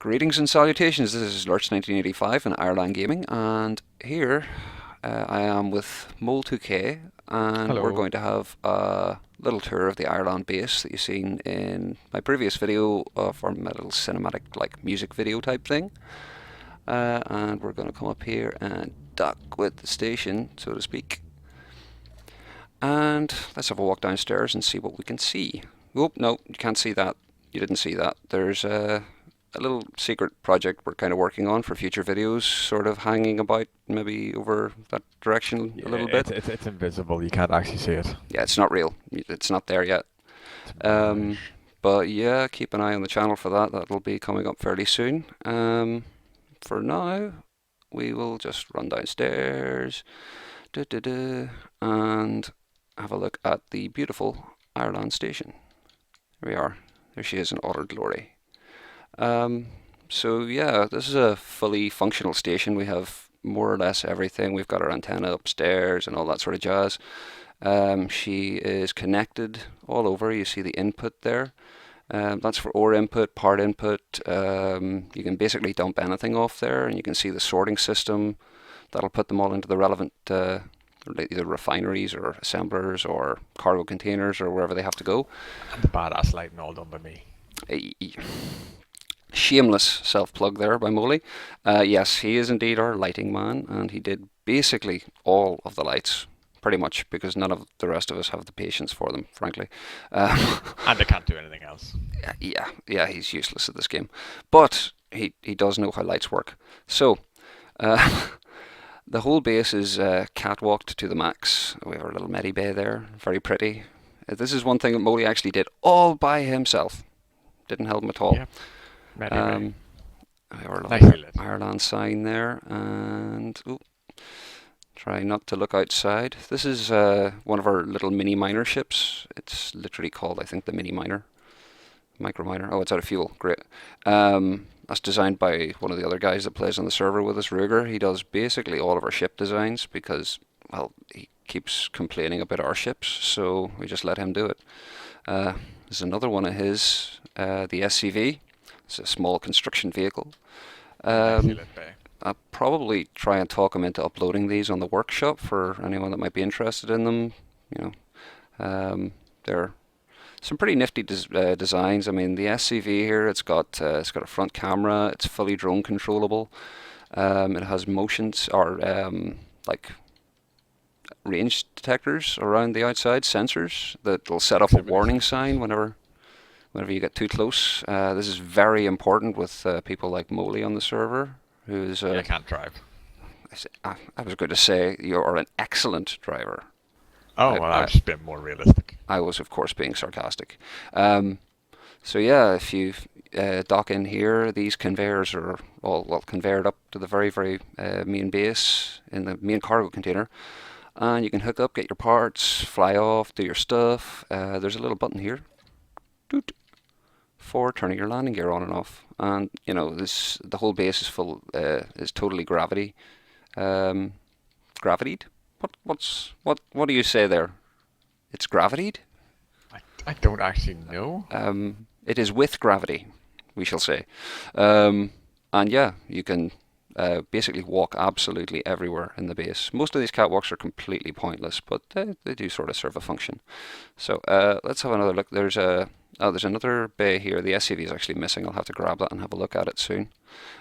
Greetings and salutations. This is Lurch1985 in IreLAN Gaming, and here I am with Mole2K, and we're Hello. going to have a little tour of the IreLAN base that you've seen in my previous video of our little cinematic, like music video type thing. And we're going to come up here and dock with the station, so to speak. And let's have a walk downstairs and see what we can see. Oh, no, you can't see that. You didn't see that. There's a little secret project we're kind of working on for future videos, sort of hanging about maybe over that direction a Yeah, little it's bit. it's it's invisible. You can't actually see it. Yeah, it's not real. It's not there yet. It's Um, mirage. but yeah, keep an eye on the channel for that. That'll be coming up fairly soon. For now, we will just run downstairs and have a look at the beautiful IreLAN station. There we are. There she is in all her glory. So yeah, this is a fully functional station. We have more or less everything. We've got our antenna upstairs and all that sort of jazz. She is connected all over. You see the input there. That's for ore input, part input. You can basically dump anything off there, and you can see the sorting system. That'll put them all into the relevant either refineries or assemblers or cargo containers or wherever they have to go. And the badass lighting all done by me. Shameless self-plug there by Moley. Yes, he is indeed our lighting man, and he did basically all of the lights, pretty much, because none of the rest of us have the patience for them, frankly. And I can't do anything else. Yeah, he's useless at this game. But he does know how lights work. So, the whole base is catwalked to the max. We have our little medi bay there, very pretty. This is one thing that Moley actually did all by himself. Didn't help him at all. Yep. Ready. We have our Nicely lovely lit. IreLAN sign there, and try not to look outside. This is one of our little mini miner ships. It's literally called, I think, the mini miner, micro miner. Oh, it's out of fuel. Great. That's designed by one of the other guys that plays on the server with us, Ruger. He does basically all of our ship designs because, well, he keeps complaining about our ships, so we just let him do it. There's another one of his, the SCV. It's a small construction vehicle. Nicely lit bay. I'll probably try and talk him into uploading these on the workshop for anyone that might be interested in them. You know, they're some pretty nifty designs. I mean, the SCV here, it's got a front camera. It's fully drone controllable. It has motions or like range detectors around the outside, sensors that will set up a Proximity warning sensors. sign whenever you get too close. This is very important with people like Moley on the server, who's Yeah, I can't drive. I was going to say you're an excellent driver. Oh, I, well, I, I've just been more realistic. I was, of course, being sarcastic. So yeah, if you dock in here, these conveyors are all well conveyored up to the very main base in the main cargo container, and you can hook up, get your parts, fly off, do your stuff. There's a little button here, doot, for turning your landing gear on and off. And you know, the whole base is full is totally gravitied. What do you say there? It's gravitied. I don't actually know. It is with gravity, we shall say. And yeah, you can basically walk absolutely everywhere in the base. Most of these catwalks are completely pointless, but they do sort of serve a function. So let's have another look. There's another bay here. The SCV is actually missing. I'll have to grab that and have a look at it soon.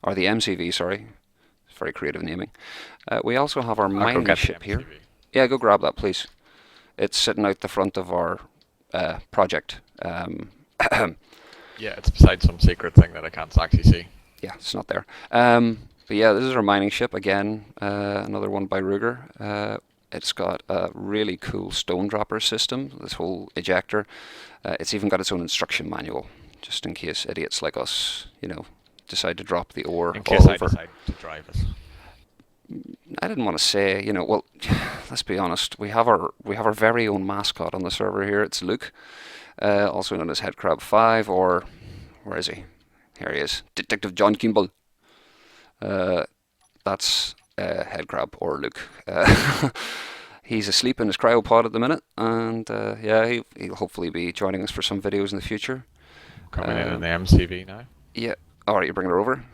Or the MCV, sorry. It's very creative naming. We also have our I'll go mining get the ship here. MCV. Yeah, go grab that, please. It's sitting out the front of our project. Yeah, it's beside some secret thing that I can't actually see. Yeah, it's not there. But yeah, this is our mining ship again. Another one by Ruger. It's got a really cool stone dropper system. This whole ejector. It's even got its own instruction manual, just in case idiots like us, decide to drop the ore In all case I over. decide to drive it. I didn't want to say, well, let's be honest. We have our very own mascot on the server here. It's Luke, also known as Headcrab 5, or where is he? Here he is, Detective John Kimball. That's Headcrab or Luke. He's asleep in his cryopod at the minute, and yeah, he'll hopefully be joining us for some videos in the future. Coming in Um, the MCV now. yeah, All right, you're bringing her over.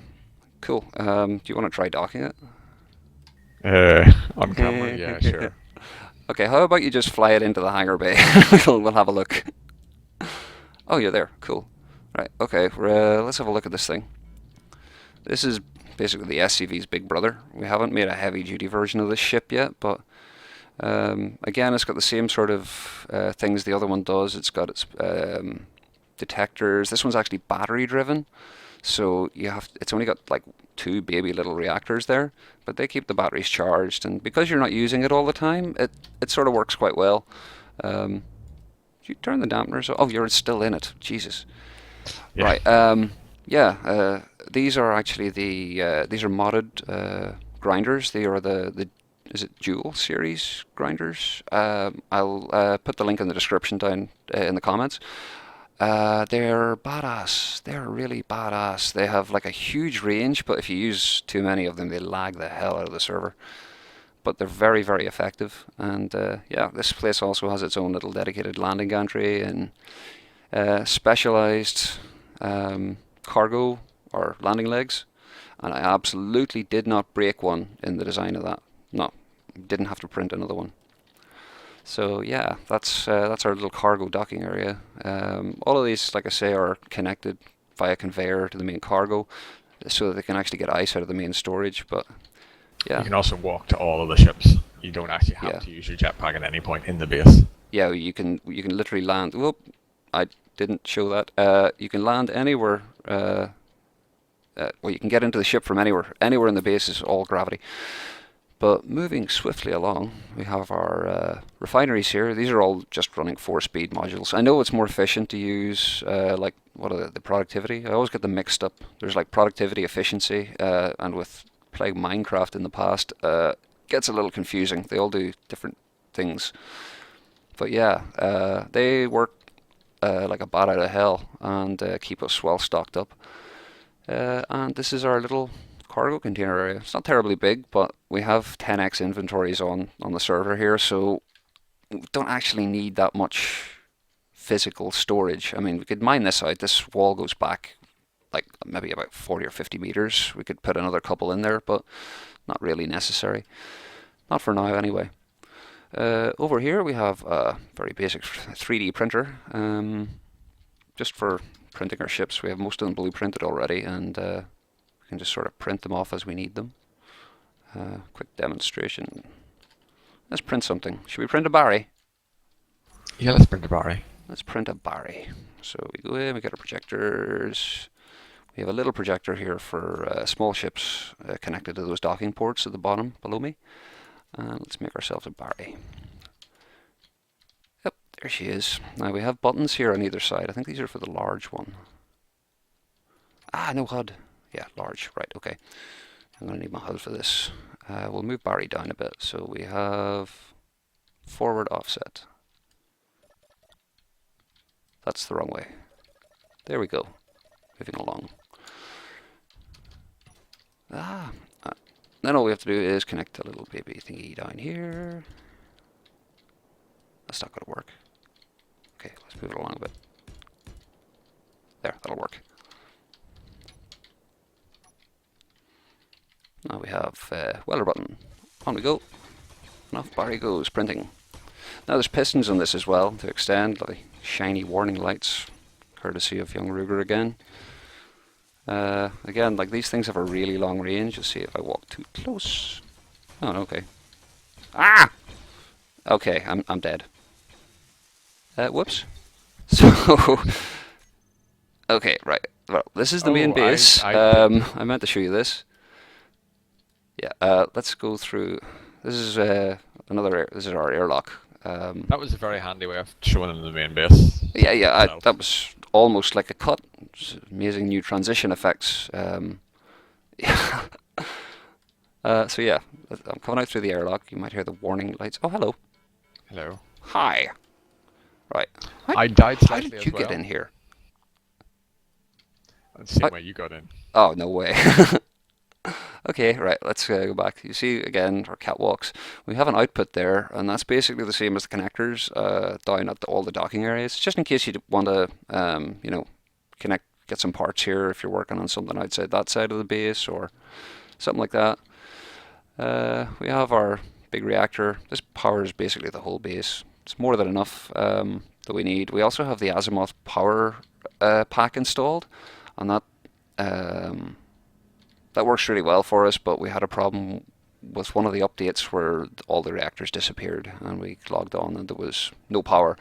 Cool. Do you want to try docking it? On camera, yeah, sure. Okay, how about you just fly it into the hangar bay? We'll have a look. Oh, you're there. Cool. Right. Okay. Let's have a look at this thing. This is basically the SCV's big brother. We haven't made a heavy-duty version of this ship yet, but again, it's got the same sort of things the other one does. It's got its detectors. This one's actually battery-driven, so it's only got like two baby little reactors there, but they keep the batteries charged, and because you're not using it all the time, it sort of works quite well. Did you turn the dampeners? Oh, you're still in it. Jesus. Yeah. Right. Yeah. These are actually these are modded grinders. They are the is it dual series grinders? I'll put the link in the description down in the comments. They're badass. They're really badass. They have like a huge range, but if you use too many of them, they lag the hell out of the server. But they're very, very effective. And yeah, this place also has its own little dedicated landing gantry and specialized cargo or landing legs. And I absolutely did not break one in the design of that. No, didn't have to print another one. So yeah, that's our little cargo docking area. All of these, like I say, are connected via conveyor to the main cargo, so that they can actually get ice out of the main storage. But You yeah, can also walk to all of the ships. You don't actually have yeah, to use your jetpack at any point in the base. yeah. You can literally land. Whoop, I didn't show that. You can land anywhere. Well, you can get into the ship from anywhere. Anywhere in the base is all gravity. But moving swiftly along, we have our refineries here. These are all just running 4-speed modules. I know it's more efficient to use like what are the productivity? I always get them mixed up. There's like productivity, efficiency, and with playing Minecraft in the past, gets a little confusing. They all do different things. But yeah, they work like a bat out of hell and keep us well stocked up. And this is our little cargo container area. It's not terribly big, but we have 10x inventories on the server here, so we don't actually need that much physical storage. I mean, we could mine this out. This wall goes back like maybe about 40 or 50 meters. We could put another couple in there, but not really necessary. Not for now, anyway. Over here we have a very basic 3D printer, just for printing our ships. We have most of them blueprinted already, and we can just sort of print them off as we need them. Quick demonstration. Let's print something. Should we print a Barry? Yeah, let's print a Barry. Let's print a Barry. So we go in, we get our projectors. We have a little projector here for small ships connected to those docking ports at the bottom below me. And let's make ourselves a Barry. Yep, there she is. Now we have buttons here on either side. I think these are for the large one. Ah, no HUD. Yeah, large. Right, okay. I'm going to need my HUD for this. We'll move Barry down a bit. So we have forward offset. That's the wrong way. There we go. Moving along. Then all we have to do is connect a little baby thingy down here. That's not going to work. Okay, let's move it along a bit. There, that'll work. Now we have welder button. On we go. And off Barry goes, printing. Now there's pistons on this as well to extend, like shiny warning lights, courtesy of young Ruger again. Again, like these things have a really long range. You'll see if I walk too close. Oh, okay. Ah! Okay, I'm dead. Whoops. So, okay, right. Well, this is the main base. I meant to show you this. Yeah. Let's go through. This is This is our airlock. That was a very handy way of showing them the main base. Yeah. That was almost like a cut. Amazing new transition effects. Yeah. So yeah, I'm coming out through the airlock. You might hear the warning lights. Oh, hello. Hello. Hi. Right. I died How slightly did you as well. get in here? Let's see where you got in. Oh, no way. Okay, right, let's go back. You see, again, our catwalks. We have an output there, and that's basically the same as the connectors down at all the docking areas, just in case you want to, connect get some parts here if you're working on something outside that side of the base or something like that. We have our big reactor. This powers basically the whole base. It's more than enough that we need. We also have the Azimuth power pack installed, and that works really well for us, but we had a problem with one of the updates where all the reactors disappeared and we logged on and there was no power.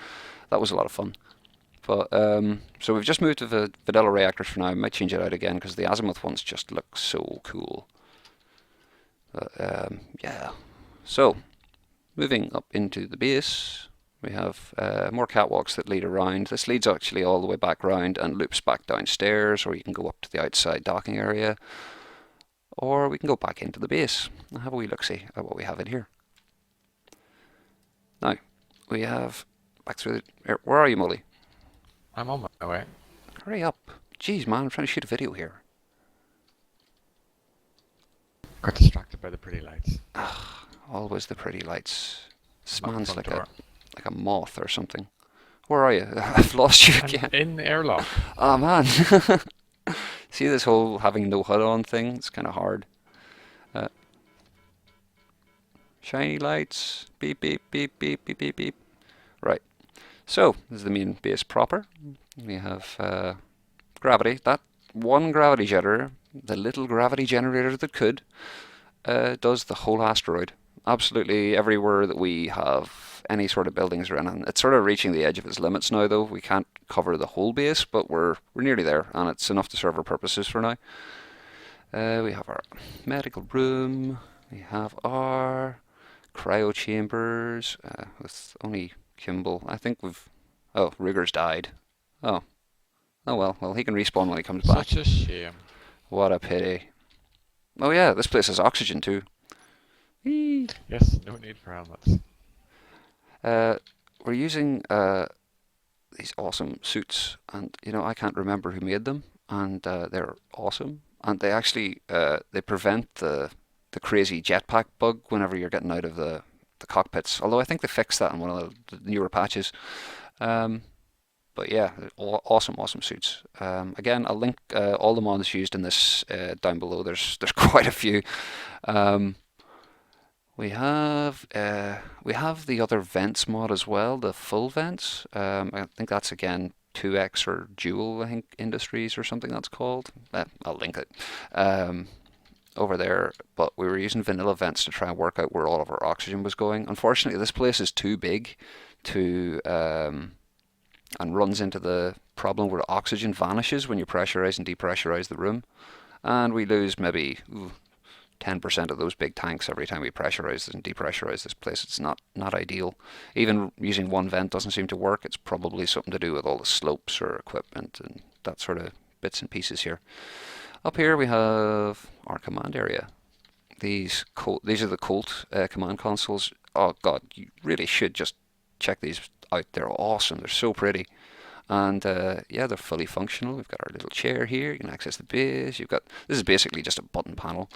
That was a lot of fun. But so we've just moved to the vanilla reactors for now. I might change it out again because the Azimuth ones just look so cool. But yeah. So moving up into the base, we have more catwalks that lead around. This leads actually all the way back round and loops back downstairs, or you can go up to the outside docking area, or we can go back into the base and have a wee look-see at what we have in here. Now, we have back through the... Where are you, Molly? I'm on my way. Hurry up. Jeez, man, I'm trying to shoot a video here. Got distracted by the pretty lights. Ah, always the pretty lights. This Not man's front like door. a moth or something. Where are you? I've lost you I'm again. in the airlock. Oh, man. See this whole having no HUD on thing? It's kind of hard. Shiny lights. Beep, beep, beep, beep, beep, beep, beep. Right. So, this is the main base proper. We have gravity. That one gravity generator, the little gravity generator that could, does the whole asteroid. Absolutely everywhere that we have any sort of buildings or anything. It's sort of reaching the edge of its limits now, though. We can't cover the whole base, but we're nearly there, and it's enough to serve our purposes for now. We have our medical room. We have our cryo chambers with only Kimball. I think we've... Oh, Ruger's died. Oh. Oh well. Well, he can respawn when he comes back. Such a shame. What a pity. Oh yeah, this place has oxygen too. Whee! Yes, no need for helmets. We're using these awesome suits, and I can't remember who made them, and they're awesome. And they actually they prevent the crazy jetpack bug whenever you're getting out of the cockpits. Although I think they fixed that in one of the newer patches. But yeah, awesome suits. Again, I'll link all the mods used in this down below. There's quite a few. We have the other vents mod as well, the full vents. I think that's again 2X or Dual, I think Industries or something that's called. I'll link it over there. But we were using vanilla vents to try and work out where all of our oxygen was going. Unfortunately, this place is too big to and runs into the problem where oxygen vanishes when you pressurize and depressurize the room, and we lose maybe 10% of those big tanks every time we pressurize and depressurize this place. It's not ideal. Even using one vent doesn't seem to work. It's probably something to do with all the slopes or equipment and that sort of bits and pieces here. Up here we have our command area. These are the Colt command consoles. Oh god, you really should just check these out. They're awesome. They're so pretty. And yeah, they're fully functional. We've got our little chair here. You can access the base. This is basically just a button panel.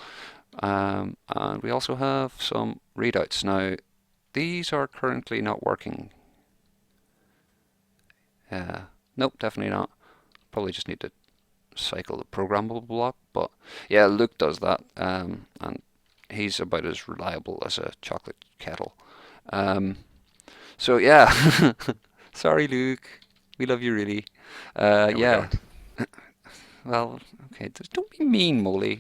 And we also have some readouts. Now, these are currently not working. Nope, definitely not. Probably just need to cycle the programmable block. But yeah, Luke does that. And he's about as reliable as a chocolate kettle. So yeah, sorry Luke, we love you really. Yeah, well, okay, don't be mean, Molly.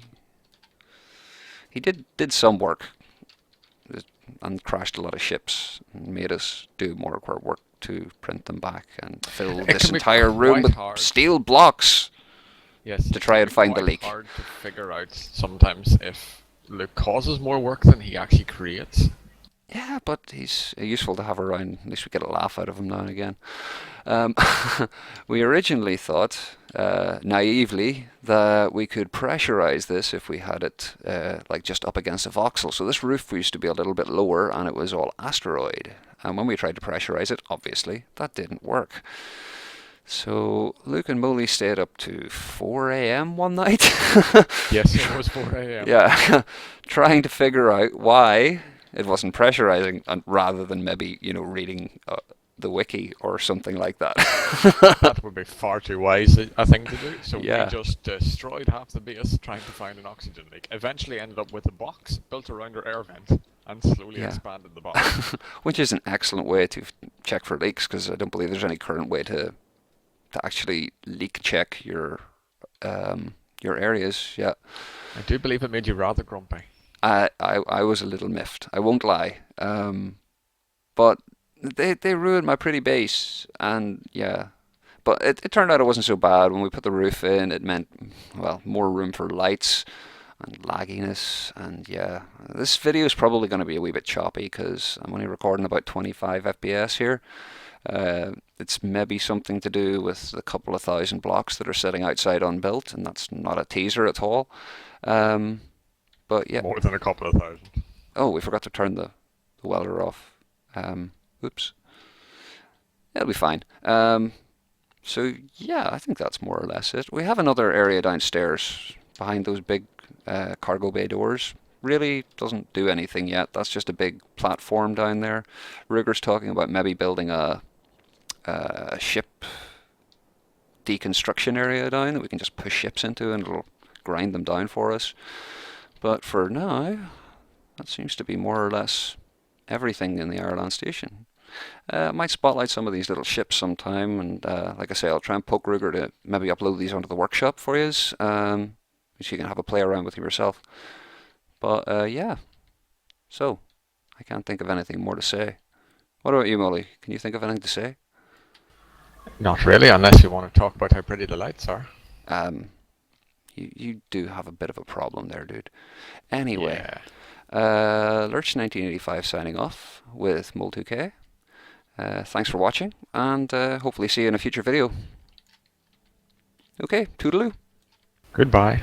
He did some work and crashed a lot of ships and made us do more work to print them back and fill this entire room with steel blocks. Yes, to try and find the leak. It's hard to figure out sometimes if Luke causes more work than he actually creates. Yeah, but he's useful to have around. At least we get a laugh out of him now and again. We originally thought, naively, that we could pressurize this if we had it like just up against a voxel. So this roof used to be a little bit lower and it was all asteroid. And when we tried to pressurize it, obviously, that didn't work. So Luke and Molly stayed up to 4 a.m. one night. Yes, it was 4 a.m. Yeah, trying to figure out why it wasn't pressurizing, and rather than maybe reading the wiki or something like that. That would be far too wise a thing to do. So we Yeah, just destroyed half the base trying to find an oxygen leak. Eventually ended up with a box built around our air vent and slowly yeah. expanded the box. Which is an excellent way to check for leaks, because I don't believe there's any current way to actually leak check your areas. Yeah, I do believe it made you rather grumpy. I was a little miffed. I won't lie. But they ruined my pretty base, and yeah. But it turned out it wasn't so bad. When we put the roof in, it meant, well, more room for lights and lagginess, and yeah. This video is probably going to be a wee bit choppy because I'm only recording about 25 FPS here. It's maybe something to do with the couple of thousand blocks that are sitting outside unbuilt, and that's not a teaser at all. Um, but yeah. More than a couple of thousand. Oh, we forgot to turn the welder off. Oops. It'll be fine. So yeah, I think that's more or less it. We have another area downstairs behind those big cargo bay doors. Really doesn't do anything yet. That's just a big platform down there. Ruger's talking about maybe building a ship deconstruction area down that we can just push ships into, and it'll grind them down for us. But for now, that seems to be more or less everything in the IreLAN station. I might spotlight some of these little ships sometime, and like I say, I'll try and poke Ruger to maybe upload these onto the workshop for you, so you can have a play around with them yourself. But yeah, so I can't think of anything more to say. What about you, Molly? Can you think of anything to say? Not really, unless you want to talk about how pretty the lights are. Um, you do have a bit of a problem there, dude. Anyway, Yeah. Lurch 1985 signing off with Mol2K. Thanks for watching, and hopefully see you in a future video. Okay, toodaloo. Goodbye.